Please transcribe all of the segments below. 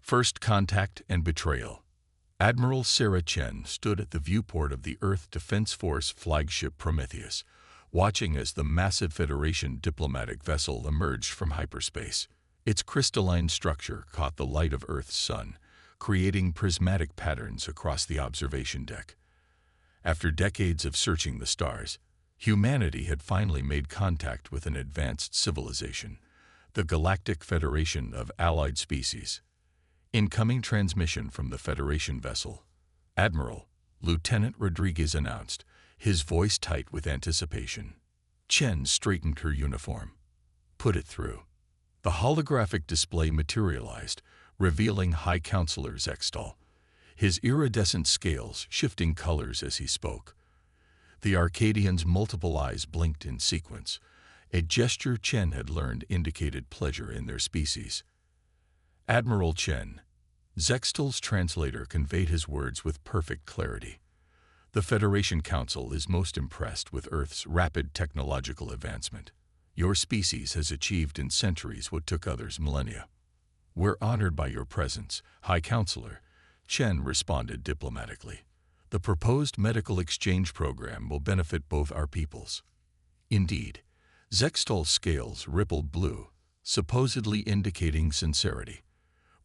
First Contact and Betrayal. Admiral Sarah Chen stood at the viewport of the Earth Defense Force flagship Prometheus, watching as the massive Federation diplomatic vessel emerged from hyperspace. Its crystalline structure caught the light of Earth's sun, creating prismatic patterns across the observation deck. After decades of searching the stars, humanity had finally made contact with an advanced civilization, the Galactic Federation of Allied Species. Incoming transmission from the Federation vessel. Admiral, Lieutenant Rodriguez announced, his voice tight with anticipation. Chen straightened her uniform. Put it through. The holographic display materialized, revealing High Counselor Zextal, his iridescent scales shifting colors as he spoke. The Arcadian's multiple eyes blinked in sequence, a gesture Chen had learned indicated pleasure in their species. Admiral Chen, Zextal's translator conveyed his words with perfect clarity. The Federation Council is most impressed with Earth's rapid technological advancement. Your species has achieved in centuries what took others millennia. We're honored by your presence, High Counselor, Chen responded diplomatically. The proposed medical exchange program will benefit both our peoples. Indeed, Zextal's scales rippled blue, supposedly indicating sincerity.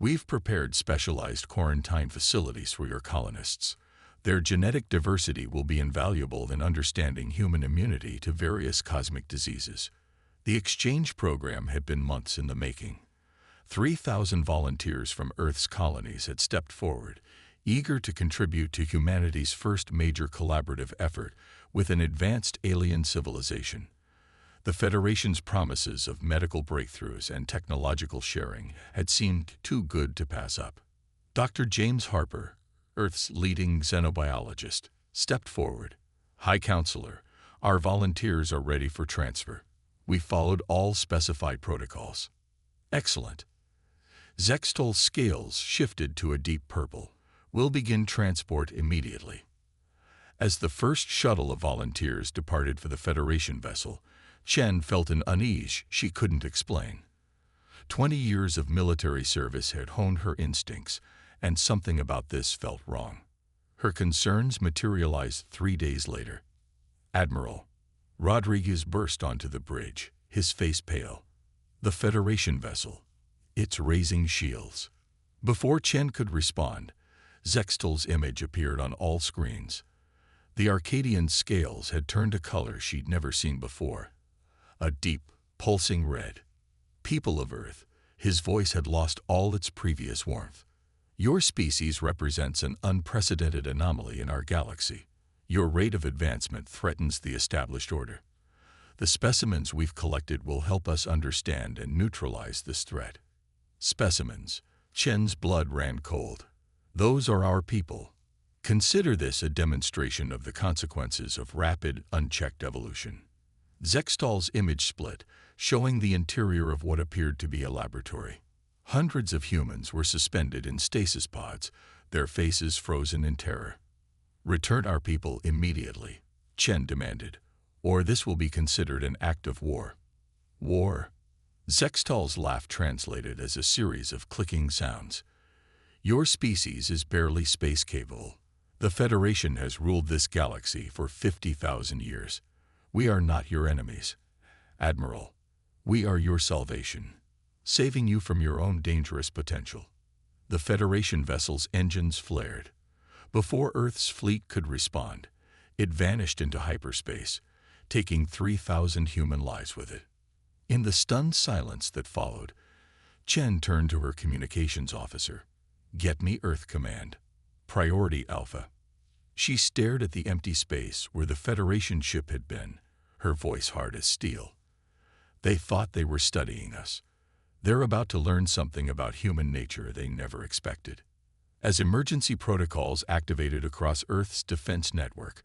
We've prepared specialized quarantine facilities for your colonists. Their genetic diversity will be invaluable in understanding human immunity to various cosmic diseases. The exchange program had been months in the making. 3,000 volunteers from Earth's colonies had stepped forward, eager to contribute to humanity's first major collaborative effort with an advanced alien civilization. The Federation's promises of medical breakthroughs and technological sharing had seemed too good to pass up. Dr. James Harper, Earth's leading xenobiologist, stepped forward. High Counselor, our volunteers are ready for transfer. We followed all specified protocols. Excellent. Zextal's scales shifted to a deep purple. We'll begin transport immediately. As the first shuttle of volunteers departed for the Federation vessel, Chen felt an unease she couldn't explain. 20 years of military service had honed her instincts, and something about this felt wrong. Her concerns materialized 3 days later. Admiral Rodriguez burst onto the bridge, his face pale. The Federation vessel. It's raising shields. Before Chen could respond, Zextal's image appeared on all screens. The Arcadian's scales had turned a color she'd never seen before. A deep, pulsing red. People of Earth, his voice had lost all its previous warmth. Your species represents an unprecedented anomaly in our galaxy. Your rate of advancement threatens the established order. The specimens we've collected will help us understand and neutralize this threat. Specimens. Chen's blood ran cold. Those are our people. Consider this a demonstration of the consequences of rapid, unchecked evolution. Zextal's image split, showing the interior of what appeared to be a laboratory. Hundreds of humans were suspended in stasis pods, their faces frozen in terror. Return our people immediately, Chen demanded, or this will be considered an act of war. War? Zextal's laugh translated as a series of clicking sounds. Your species is barely space capable. The Federation has ruled this galaxy for 50,000 years. We are not your enemies. Admiral, we are your salvation, saving you from your own dangerous potential. The Federation vessel's engines flared. Before Earth's fleet could respond, it vanished into hyperspace, taking 3,000 human lives with it. In the stunned silence that followed, Chen turned to her communications officer. Get me Earth Command. Priority Alpha. She stared at the empty space where the Federation ship had been, her voice hard as steel. They thought they were studying us. They're about to learn something about human nature they never expected. As emergency protocols activated across Earth's defense network,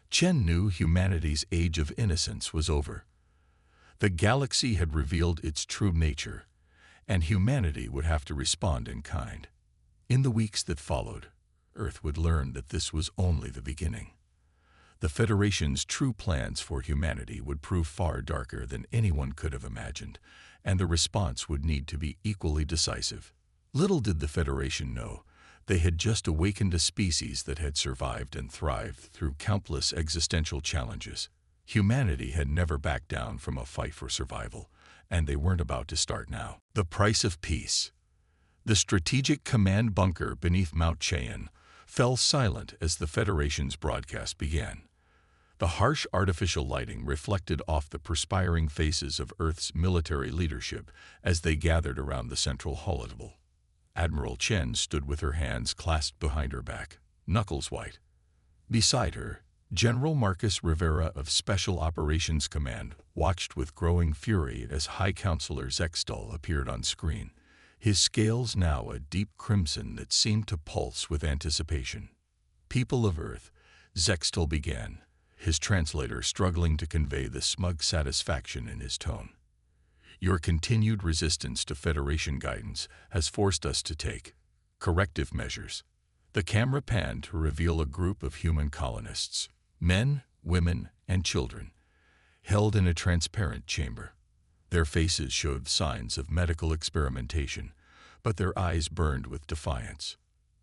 Chen knew humanity's age of innocence was over. The galaxy had revealed its true nature, and humanity would have to respond in kind. In the weeks that followed, Earth would learn that this was only the beginning. The Federation's true plans for humanity would prove far darker than anyone could have imagined, and the response would need to be equally decisive. Little did the Federation know, they had just awakened a species that had survived and thrived through countless existential challenges. Humanity had never backed down from a fight for survival, and they weren't about to start now. The price of peace. The strategic command bunker beneath Mount Cheyenne fell silent as the Federation's broadcast began. The harsh artificial lighting reflected off the perspiring faces of Earth's military leadership as they gathered around the central holotable. Admiral Chen stood with her hands clasped behind her back, knuckles white. Beside her, General Marcus Rivera of Special Operations Command watched with growing fury as High Counselor Zextal appeared on screen, his scales now a deep crimson that seemed to pulse with anticipation. "People of Earth," Zextal began, his translator struggling to convey the smug satisfaction in his tone. "Your continued resistance to Federation guidance has forced us to take corrective measures." The camera panned to reveal a group of human colonists, men, women, and children, held in a transparent chamber. Their faces showed signs of medical experimentation, but their eyes burned with defiance.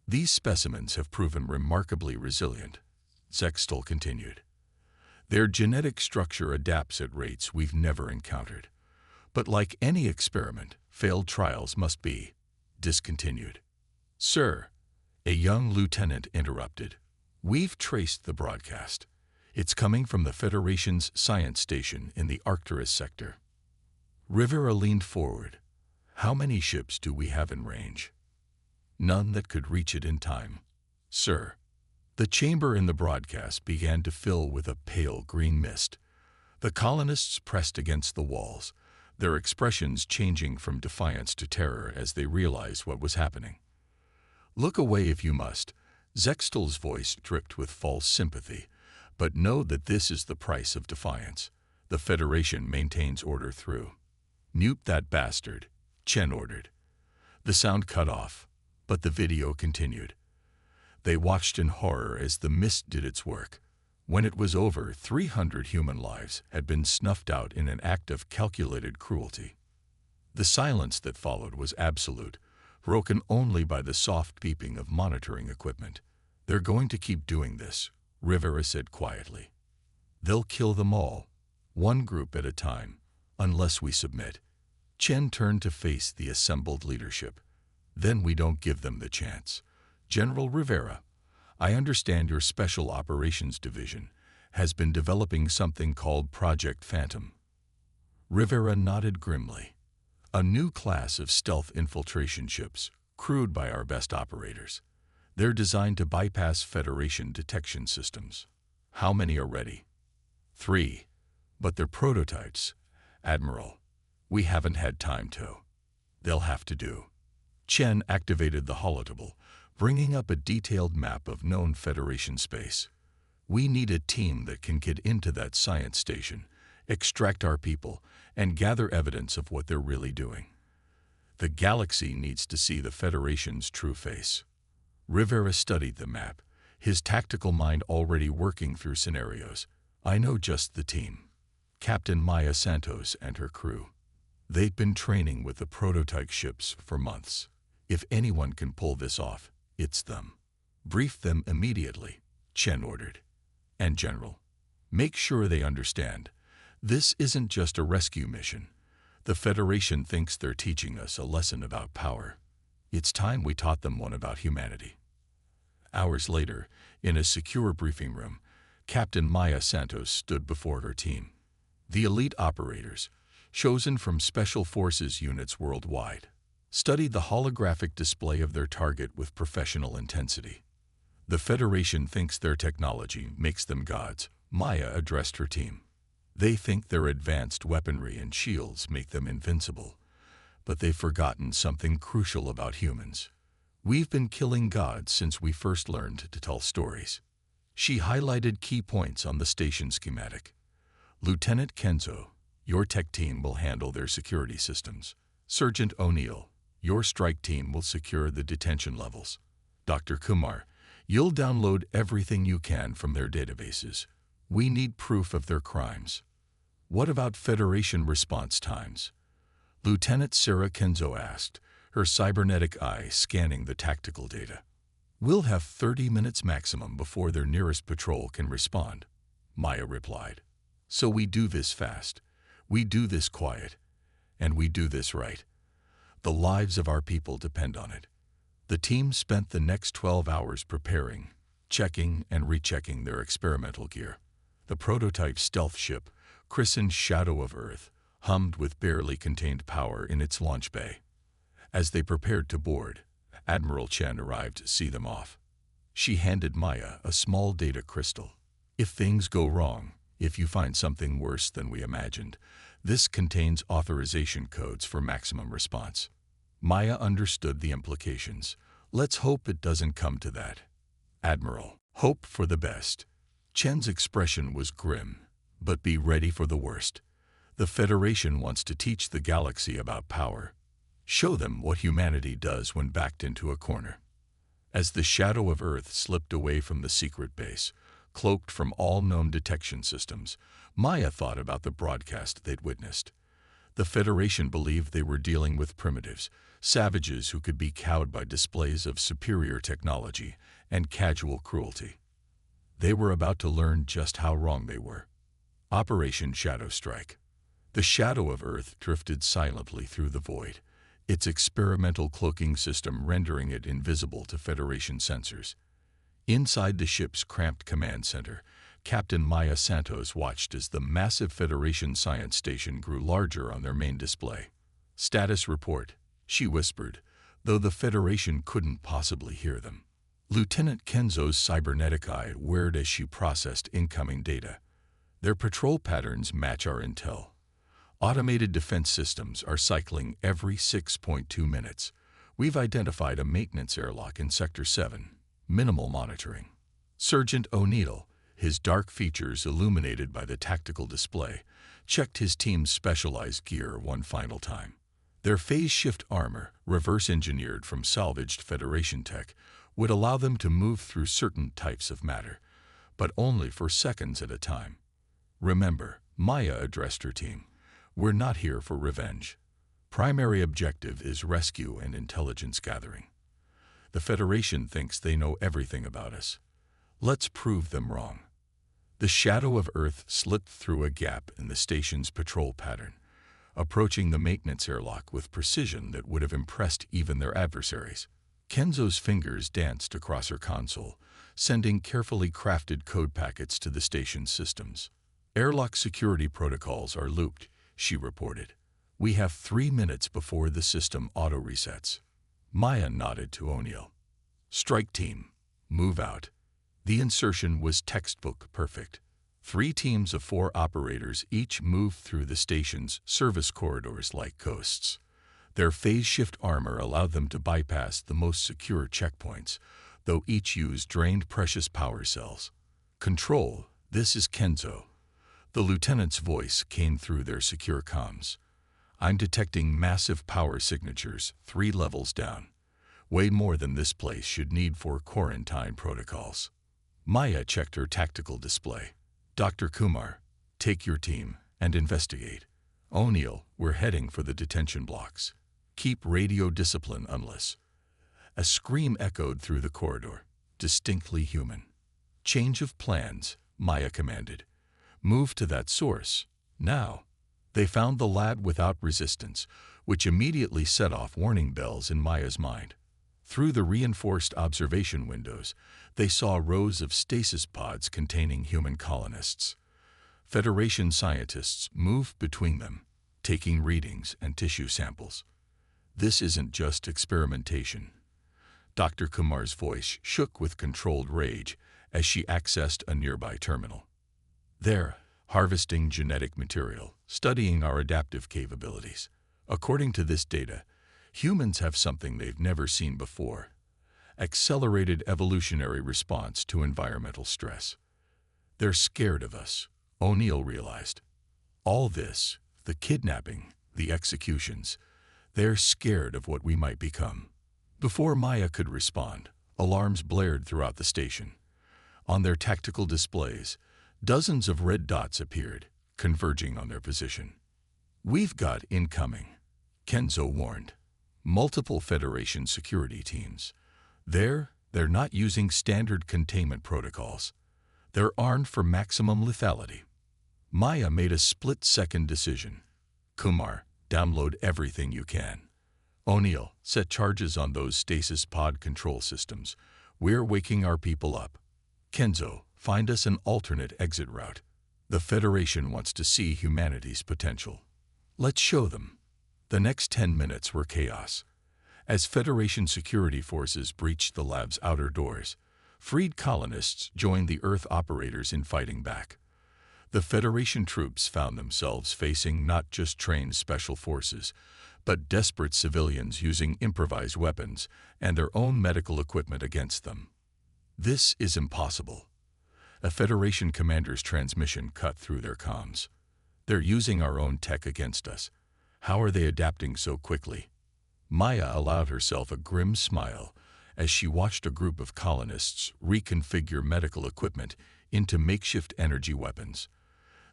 "These specimens have proven remarkably resilient," Zextal continued. "Their genetic structure adapts at rates we've never encountered. But like any experiment, failed trials must be discontinued." "Sir," a young lieutenant interrupted, "we've traced the broadcast. It's coming from the Federation's science station in the Arcturus sector." Rivera leaned forward. "How many ships do we have in range?" "None that could reach it in time, sir." The chamber in the broadcast began to fill with a pale green mist. The colonists pressed against the walls, their expressions changing from defiance to terror as they realized what was happening. "Look away if you must," Zextal's voice dripped with false sympathy, "but know that this is the price of defiance. The Federation maintains order through." "Mute that bastard," Chen ordered. The sound cut off, but the video continued. They watched in horror as the mist did its work. When it was over, 300 human lives had been snuffed out in an act of calculated cruelty. The silence that followed was absolute, broken only by the soft beeping of monitoring equipment. "They're going to keep doing this," Rivera said quietly. "They'll kill them all, one group at a time, unless we submit." Chen turned to face the assembled leadership. "Then we don't give them the chance. General Rivera, I understand your Special Operations Division has been developing something called Project Phantom." Rivera nodded grimly. "A new class of stealth infiltration ships, crewed by our best operators. They're designed to bypass Federation detection systems." "How many are ready?" "3. But they're prototypes, Admiral. We haven't had time to." "They'll have to do." Chen activated the holotable, bringing up a detailed map of known Federation space. "We need a team that can get into that science station, extract our people, and gather evidence of what they're really doing. The galaxy needs to see the Federation's true face." Rivera studied the map, his tactical mind already working through scenarios. "I know just the team. Captain Maya Santos and her crew. They've been training with the prototype ships for months. If anyone can pull this off, it's them." "Brief them immediately," Chen ordered. "And General, make sure they understand. This isn't just a rescue mission. The Federation thinks they're teaching us a lesson about power. It's time we taught them one about humanity." Hours later, in a secure briefing room, Captain Maya Santos stood before her team. The elite operators, chosen from Special Forces units worldwide, studied the holographic display of their target with professional intensity. "The Federation thinks their technology makes them gods," Maya addressed her team. "They think their advanced weaponry and shields make them invincible. But they've forgotten something crucial about humans. We've been killing gods since we first learned to tell stories." She highlighted key points on the station schematic. "Lieutenant Kenzo, your tech team will handle their security systems. Sergeant O'Neill, your strike team will secure the detention levels. Dr. Kumar, you'll download everything you can from their databases. We need proof of their crimes." "What about Federation response times?" Lieutenant Sarah Kenzo asked, her cybernetic eye scanning the tactical data. "We'll have 30 minutes maximum before their nearest patrol can respond," Maya replied. "So we do this fast, we do this quiet, and we do this right. The lives of our people depend on it." The team spent the next 12 hours preparing, checking and rechecking their experimental gear. The prototype stealth ship, christened Shadow of Earth, hummed with barely contained power in its launch bay. As they prepared to board, Admiral Chen arrived to see them off. She handed Maya a small data crystal. "If things go wrong, if you find something worse than we imagined, this contains authorization codes for maximum response." Maya understood the implications. "Let's hope it doesn't come to that, Admiral. Hope for the best." Chen's expression was grim, "But be ready for the worst. The Federation wants to teach the galaxy about power. Show them what humanity does when backed into a corner." As the Shadow of Earth slipped away from the secret base, cloaked from all known detection systems, Maya thought about the broadcast they'd witnessed. The Federation believed they were dealing with primitives, savages who could be cowed by displays of superior technology and casual cruelty. They were about to learn just how wrong they were. Operation Shadow Strike. The Shadow of Earth drifted silently through the void, its experimental cloaking system rendering it invisible to Federation sensors. Inside the ship's cramped command center, Captain Maya Santos watched as the massive Federation science station grew larger on their main display. "Status report," she whispered, though the Federation couldn't possibly hear them. Lieutenant Kenzo's cybernetic eye whirred as she processed incoming data. "Their patrol patterns match our intel. Automated defense systems are cycling every 6.2 minutes. We've identified a maintenance airlock in Sector 7. Minimal monitoring." Sergeant O'Neill, his dark features illuminated by the tactical display, checked his team's specialized gear one final time. Their phase-shift armor, reverse-engineered from salvaged Federation tech, would allow them to move through certain types of matter, but only for seconds at a time. "Remember," Maya addressed her team, "we're not here for revenge. Primary objective is rescue and intelligence gathering. The Federation thinks they know everything about us. Let's prove them wrong." The Shadow of Earth slipped through a gap in the station's patrol pattern, approaching the maintenance airlock with precision that would have impressed even their adversaries. Kenzo's fingers danced across her console, sending carefully crafted code packets to the station's systems. "Airlock security protocols are looped," she reported. "We have 3 minutes before the system auto-resets." Maya nodded to O'Neill. "Strike team, move out." The insertion was textbook perfect. 3 teams of 4 operators each moved through the station's service corridors like ghosts. Their phase-shift armor allowed them to bypass the most secure checkpoints, though each used drained precious power cells. "Control, this is Kenzo." The lieutenant's voice came through their secure comms. "I'm detecting massive power signatures 3 levels down. Way more than this place should need for quarantine protocols." Maya checked her tactical display. "Dr. Kumar, take your team and investigate. O'Neill, we're heading for the detention blocks. Keep radio discipline unless." A scream echoed through the corridor, distinctly human. "Change of plans," Maya commanded. "Move to that source, now." They found the lab without resistance, which immediately set off warning bells in Maya's mind. Through the reinforced observation windows, they saw rows of stasis pods containing human colonists. Federation scientists moved between them, taking readings and tissue samples. "This isn't just experimentation." Dr. Kumar's voice shook with controlled rage as she accessed a nearby terminal. "They're harvesting genetic material, studying our adaptive capabilities. According to this data, humans have something they've never seen before: accelerated evolutionary response to environmental stress. They're scared of us," O'Neill realized. "All this, the kidnapping, the executions, they're scared of what we might become." Before Maya could respond, alarms blared throughout the station. On their tactical displays, dozens of red dots appeared, converging on their position. "We've got incoming," Kenzo warned. multiple Federation security teams. They're not using standard containment protocols. They're armed for maximum lethality. Maya made a split-second decision. Kumar, download everything you can. O'Neill, set charges on those stasis pod control systems. We're waking our people up. Kenzo, find us an alternate exit route. The Federation wants to see humanity's potential. Let's show them. The next 10 minutes were chaos. As Federation security forces breached the lab's outer doors, freed colonists joined the Earth operators in fighting back. The Federation troops found themselves facing not just trained special forces, but desperate civilians using improvised weapons and their own medical equipment against them. This is impossible. A Federation commander's transmission cut through their comms. They're using our own tech against us. How are they adapting so quickly? Maya allowed herself a grim smile as she watched a group of colonists reconfigure medical equipment into makeshift energy weapons.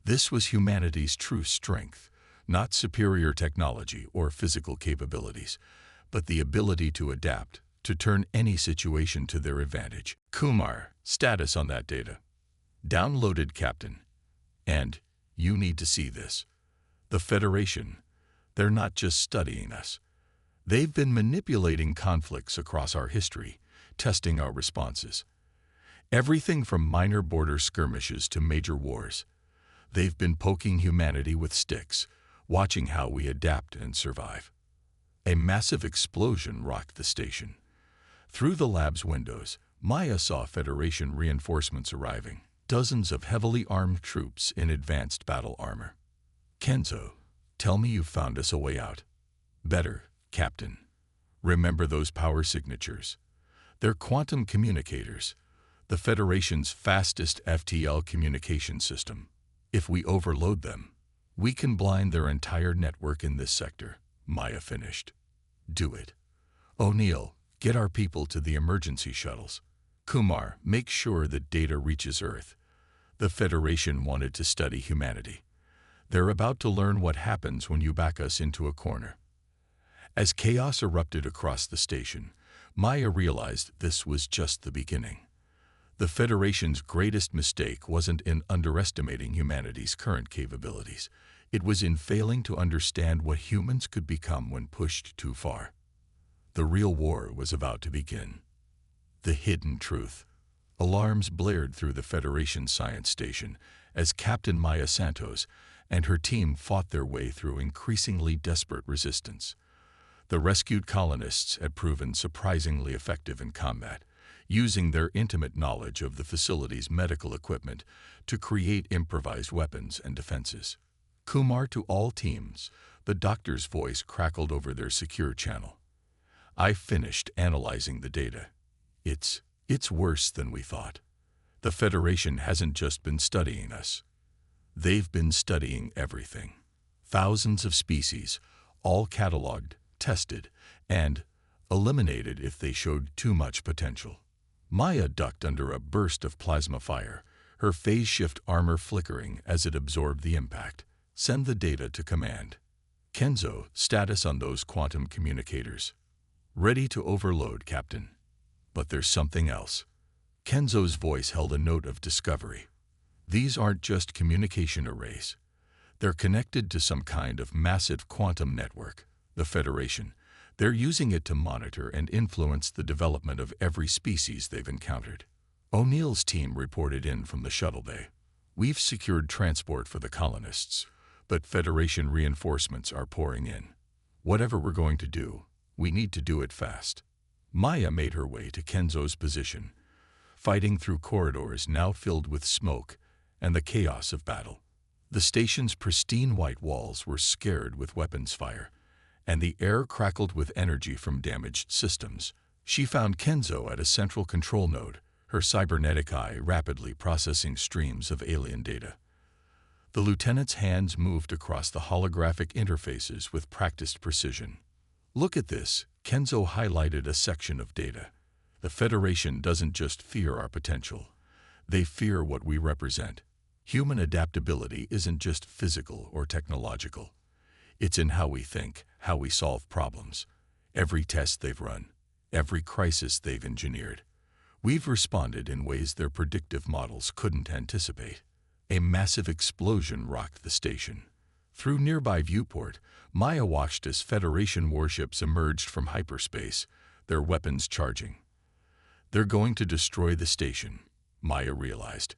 This was humanity's true strength, not superior technology or physical capabilities, but the ability to adapt, to turn any situation to their advantage. Kumar, status on that data. Downloaded, Captain. And you need to see this. The Federation, they're not just studying us. They've been manipulating conflicts across our history, testing our responses. Everything from minor border skirmishes to major wars. They've been poking humanity with sticks, watching how we adapt and survive. A massive explosion rocked the station. Through the lab's windows, Maya saw Federation reinforcements arriving, dozens of heavily armed troops in advanced battle armor. Kenzo, tell me you found us a way out. Better, Captain. Remember those power signatures. They're quantum communicators, the Federation's fastest FTL communication system. If we overload them, we can blind their entire network in this sector. Maya finished. Do it. O'Neill, get our people to the emergency shuttles. Kumar, make sure that data reaches Earth. The Federation wanted to study humanity. They're about to learn what happens when you back us into a corner. As chaos erupted across the station, Maya realized this was just the beginning. The Federation's greatest mistake wasn't in underestimating humanity's current capabilities. It was in failing to understand what humans could become when pushed too far. The real war was about to begin. The hidden truth. Alarms blared through the Federation science station as Captain Maya Santos and her team fought their way through increasingly desperate resistance. The rescued colonists had proven surprisingly effective in combat, using their intimate knowledge of the facility's medical equipment to create improvised weapons and defenses. Kumar, to all teams, the doctor's voice crackled over their secure channel. I finished analyzing the data. It's worse than we thought. The Federation hasn't just been studying us. They've been studying everything. Thousands of species, all cataloged, tested, and eliminated if they showed too much potential. Maya ducked under a burst of plasma fire, her phase shift armor flickering as it absorbed the impact. Send the data to command. Kenzo, status on those quantum communicators. Ready to overload, Captain. But there's something else. Kenzo's voice held a note of discovery. These aren't just communication arrays. They're connected to some kind of massive quantum network, the Federation. They're using it to monitor and influence the development of every species they've encountered. O'Neill's team reported in from the shuttle bay. We've secured transport for the colonists, but Federation reinforcements are pouring in. Whatever we're going to do, we need to do it fast. Maya made her way to Kenzo's position, fighting through corridors now filled with smoke and the chaos of battle. The station's pristine white walls were scared with weapons fire, and the air crackled with energy from damaged systems. She found Kenzo at a central control node, her cybernetic eye rapidly processing streams of alien data. The lieutenant's hands moved across the holographic interfaces with practiced precision. Look at this, Kenzo highlighted a section of data. The Federation doesn't just fear our potential. They fear what we represent. Human adaptability isn't just physical or technological. It's in how we think, how we solve problems. Every test they've run, every crisis they've engineered, we've responded in ways their predictive models couldn't anticipate. A massive explosion rocked the station. Through nearby viewport, Maya watched as Federation warships emerged from hyperspace, their weapons charging. They're going to destroy the station, Maya realized.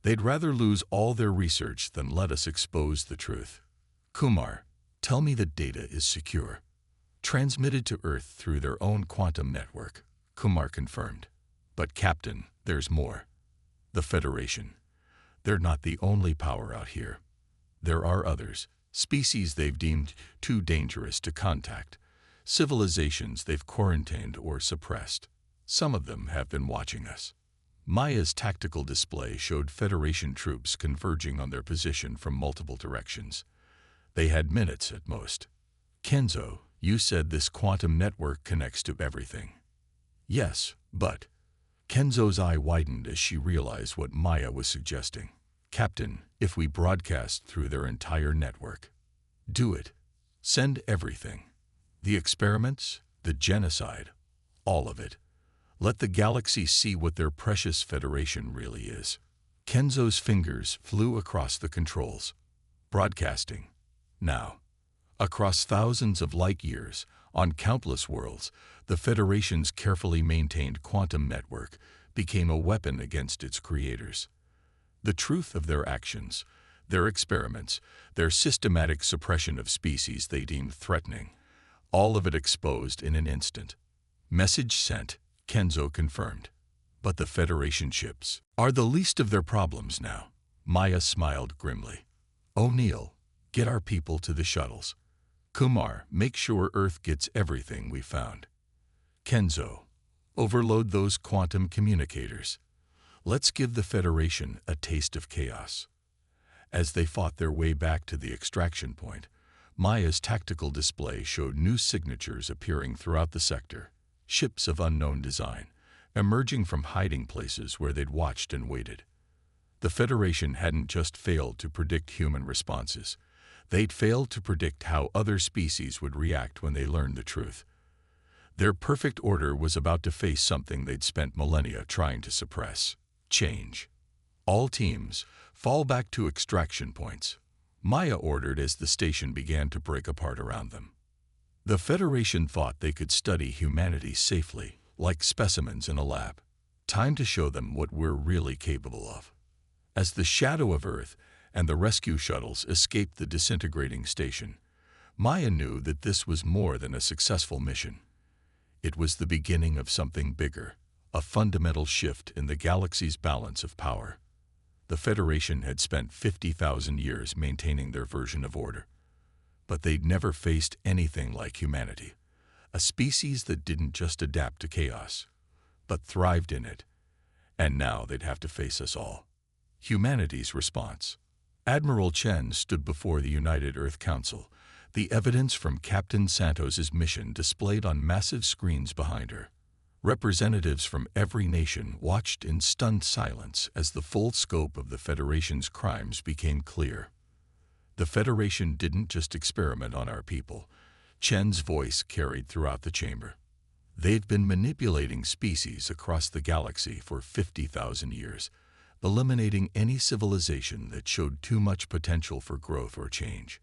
They'd rather lose all their research than let us expose the truth. Kumar, tell me the data is secure. Transmitted to Earth through their own quantum network, Kumar confirmed. But Captain, there's more. The Federation. They're not the only power out here. There are others, species they've deemed too dangerous to contact, civilizations they've quarantined or suppressed. Some of them have been watching us. Maya's tactical display showed Federation troops converging on their position from multiple directions. They had minutes at most. Kenzo, you said this quantum network connects to everything. Yes, but... Kenzo's eye widened as she realized what Maya was suggesting. Captain, if we broadcast through their entire network. Do it. Send everything. The experiments, the genocide, all of it. Let the galaxy see what their precious Federation really is. Kenzo's fingers flew across the controls. Broadcasting. Now. Across thousands of light years, on countless worlds, the Federation's carefully maintained quantum network became a weapon against its creators. The truth of their actions, their experiments, their systematic suppression of species they deemed threatening, all of it exposed in an instant. Message sent, Kenzo confirmed. But the Federation ships are the least of their problems now. Maya smiled grimly. O'Neill, get our people to the shuttles. Kumar, make sure Earth gets everything we found. Kenzo, overload those quantum communicators. Let's give the Federation a taste of chaos. As they fought their way back to the extraction point, Maya's tactical display showed new signatures appearing throughout the sector, ships of unknown design, emerging from hiding places where they'd watched and waited. The Federation hadn't just failed to predict human responses. They'd failed to predict how other species would react when they learned the truth. Their perfect order was about to face something they'd spent millennia trying to suppress. Change. All teams, fall back to extraction points. Maya ordered as the station began to break apart around them. The Federation thought they could study humanity safely, like specimens in a lab. Time to show them what we're really capable of. As the shadow of Earth and the rescue shuttles escaped the disintegrating station, Maya knew that this was more than a successful mission. It was the beginning of something bigger, a fundamental shift in the galaxy's balance of power. The Federation had spent 50,000 years maintaining their version of order. But they'd never faced anything like humanity, a species that didn't just adapt to chaos, but thrived in it. And now they'd have to face us all. Humanity's response. Admiral Chen stood before the United Earth Council, the evidence from Captain Santos's mission displayed on massive screens behind her. Representatives from every nation watched in stunned silence as the full scope of the Federation's crimes became clear. The Federation didn't just experiment on our people. Chen's voice carried throughout the chamber. They've been manipulating species across the galaxy for 50,000 years, eliminating any civilization that showed too much potential for growth or change.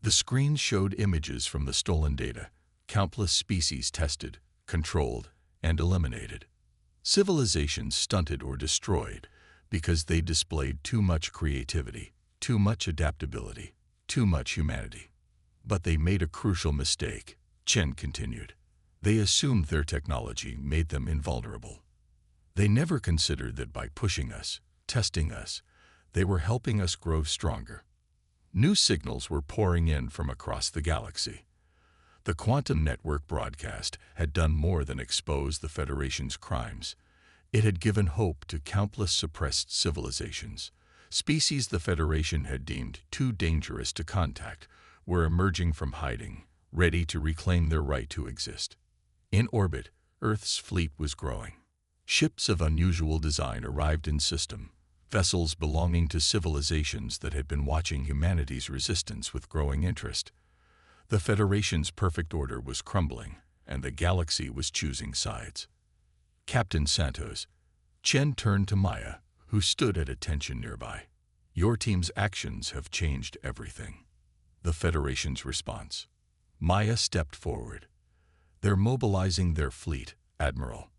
The screen showed images from the stolen data, countless species tested, controlled, and eliminated. Civilizations stunted or destroyed because they displayed too much creativity, too much adaptability, too much humanity. But they made a crucial mistake, Chen continued. They assumed their technology made them invulnerable. They never considered that by pushing us, testing us, they were helping us grow stronger. New signals were pouring in from across the galaxy. The quantum network broadcast had done more than expose the Federation's crimes. It had given hope to countless suppressed civilizations. Species the Federation had deemed too dangerous to contact were emerging from hiding, ready to reclaim their right to exist. In orbit, Earth's fleet was growing. Ships of unusual design arrived in system, vessels belonging to civilizations that had been watching humanity's resistance with growing interest. The Federation's perfect order was crumbling, and the galaxy was choosing sides. Captain Santos. Chen turned to Maya, who stood at attention nearby. Your team's actions have changed everything. The Federation's response. Maya stepped forward. They're mobilizing their fleet, Admiral,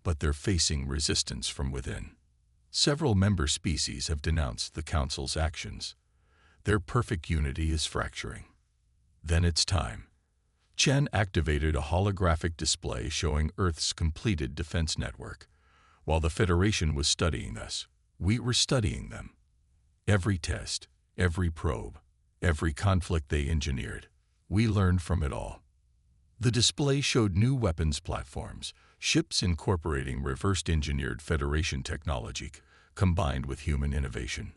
but they're facing resistance from within. Several member species have denounced the Council's actions. Their perfect unity is fracturing. Then it's time. Chen activated a holographic display showing Earth's completed defense network. While the Federation was studying us, we were studying them. Every test, every probe, every conflict they engineered, we learned from it all. The display showed new weapons platforms, ships incorporating reverse-engineered Federation technology combined with human innovation.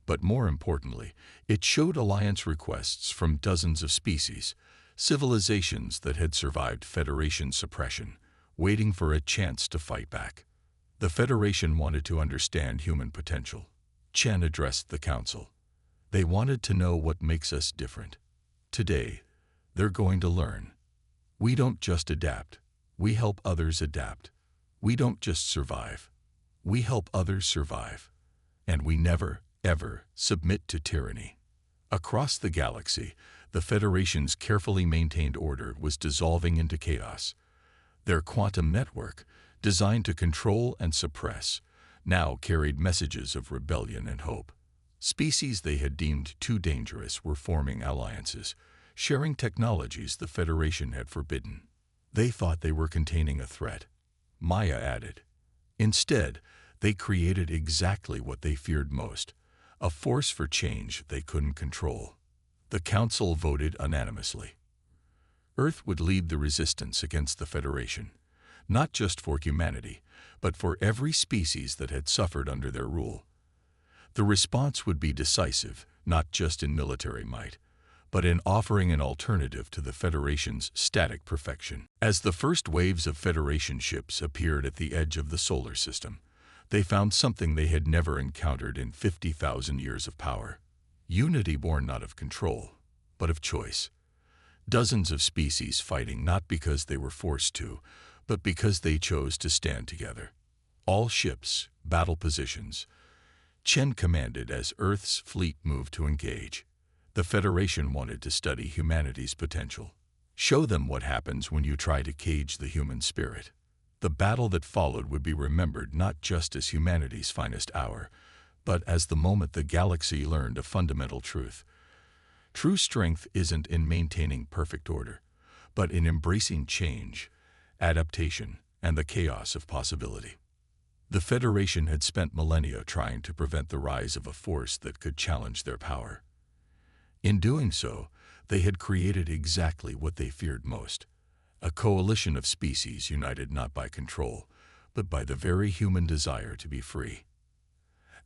But more importantly, it showed alliance requests from dozens of species, civilizations that had survived Federation suppression, waiting for a chance to fight back. The Federation wanted to understand human potential. Chen addressed the Council. They wanted to know what makes us different. Today, they're going to learn. We don't just adapt. We help others adapt. We don't just survive. We help others survive. And we never, ever submit to tyranny. Across the galaxy, the Federation's carefully maintained order was dissolving into chaos. Their quantum network, designed to control and suppress, now carried messages of rebellion and hope. Species they had deemed too dangerous were forming alliances, sharing technologies the Federation had forbidden. They thought they were containing a threat. Maya added. Instead, they created exactly what they feared most, a force for change they couldn't control. The Council voted unanimously. Earth would lead the resistance against the Federation, not just for humanity, but for every species that had suffered under their rule. The response would be decisive, not just in military might, but in offering an alternative to the Federation's static perfection. As the first waves of Federation ships appeared at the edge of the solar system, they found something they had never encountered in 50,000 years of power. Unity born not of control, but of choice. Dozens of species fighting not because they were forced to, but because they chose to stand together. All ships, battle positions. Chen commanded as Earth's fleet moved to engage. The Federation wanted to study humanity's potential. Show them what happens when you try to cage the human spirit. The battle that followed would be remembered not just as humanity's finest hour, but as the moment the galaxy learned a fundamental truth. True strength isn't in maintaining perfect order, but in embracing change, adaptation, and the chaos of possibility. The Federation had spent millennia trying to prevent the rise of a force that could challenge their power. In doing so, they had created exactly what they feared most, a coalition of species united not by control, but by the very human desire to be free.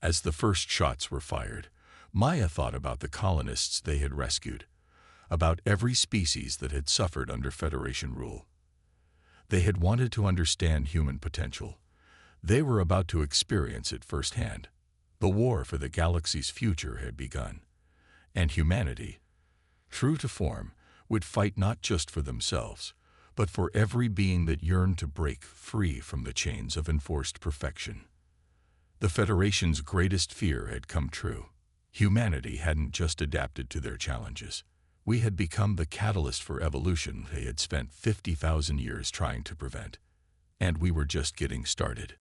As the first shots were fired, Maya thought about the colonists they had rescued, about every species that had suffered under Federation rule. They had wanted to understand human potential. They were about to experience it firsthand. The war for the galaxy's future had begun, and humanity, true to form, would fight not just for themselves, but for every being that yearned to break free from the chains of enforced perfection. The Federation's greatest fear had come true. Humanity hadn't just adapted to their challenges. We had become the catalyst for evolution they had spent 50,000 years trying to prevent. And we were just getting started.